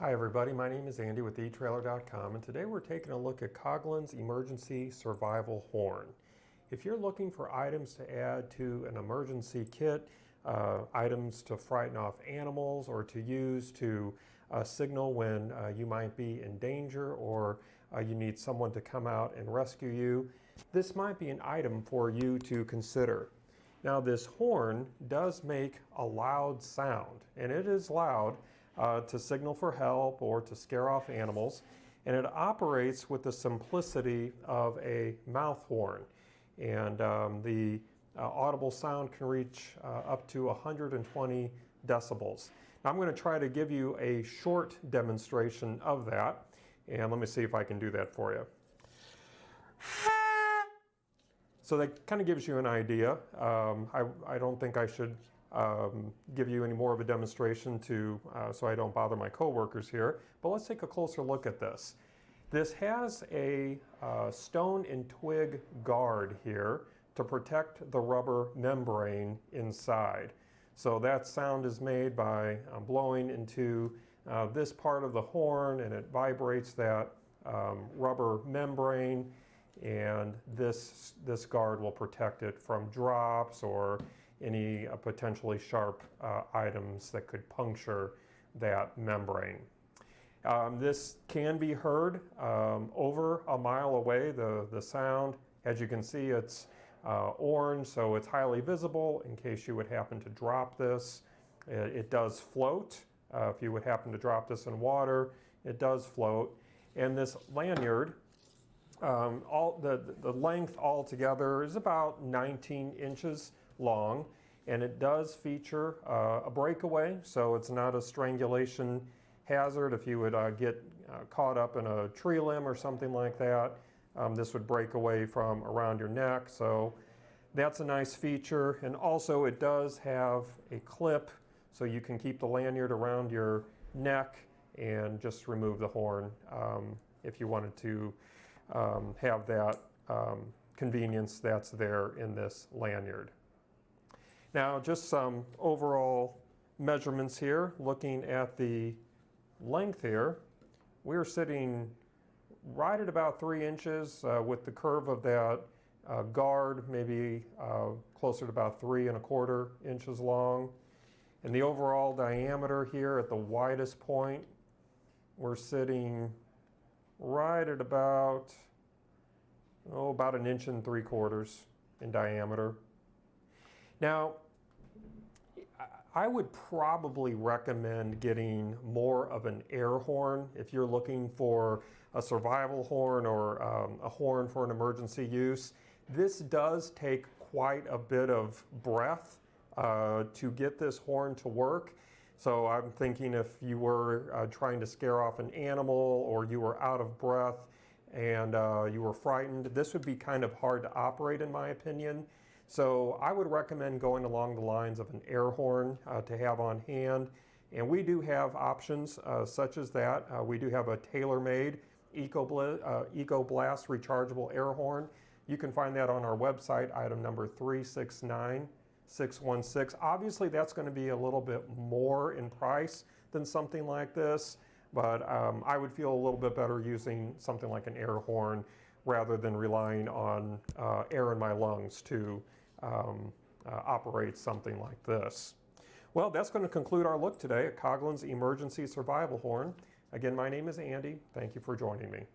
Hi everybody, my name is Andy with Etrailer.com, and today we're taking a look at Coghlans Emergency Survival Horn. If you're looking for items to add to an emergency kit, items to frighten off animals or to use to signal when you might be in danger or you need someone to come out and rescue you, this might be an item for you to consider. Now this horn does make a loud sound, and it is loud to signal for help or to scare off animals, and it operates with the simplicity of a mouth horn, and the audible sound can reach up to 120 decibels. Now I'm going to try to give you a short demonstration of that, and let me see if I can do that for you. So that kind of gives you an idea. I don't think I should give you any more of a demonstration so I don't bother my coworkers here, but let's take a closer look at this. This has a stone and twig guard here to protect the rubber membrane inside. So that sound is made by blowing into this part of the horn, and it vibrates that rubber membrane, and this guard will protect it from drops or any potentially sharp items that could puncture that membrane. This can be heard over a mile away, the sound. As you can see, it's orange, so it's highly visible in case you would happen to drop this. It does float. If you would happen to drop this in water, it does float. And this lanyard, the length altogether is about 19 inches long, and it does feature a breakaway, so it's not a strangulation hazard. If you would get caught up in a tree limb or something like that, this would break away from around your neck, so that's a nice feature. And also it does have a clip, so you can keep the lanyard around your neck and just remove the horn if you wanted to have that convenience that's there in this lanyard. Now just some overall measurements here. Looking at the length here, we're sitting right at about 3 inches with the curve of that guard maybe closer to about 3 1/4 inches long. And the overall diameter here at the widest point, we're sitting right at about 1 3/4 inches in diameter. Now, I would probably recommend getting more of an air horn if you're looking for a survival horn or a horn for an emergency use. This does take quite a bit of breath to get this horn to work. So I'm thinking if you were trying to scare off an animal or you were out of breath and you were frightened, this would be kind of hard to operate in my opinion. So I would recommend going along the lines of an air horn to have on hand. And we do have options such as that. We do have a tailor-made EcoBlast rechargeable air horn. You can find that on our website, item number 369616. Obviously that's going to be a little bit more in price than something like this, but I would feel a little bit better using something like an air horn rather than relying on air in my lungs to operate something like this. Well, that's going to conclude our look today at Coghlans Emergency Survival Horn. Again, my name is Andy. Thank you for joining me.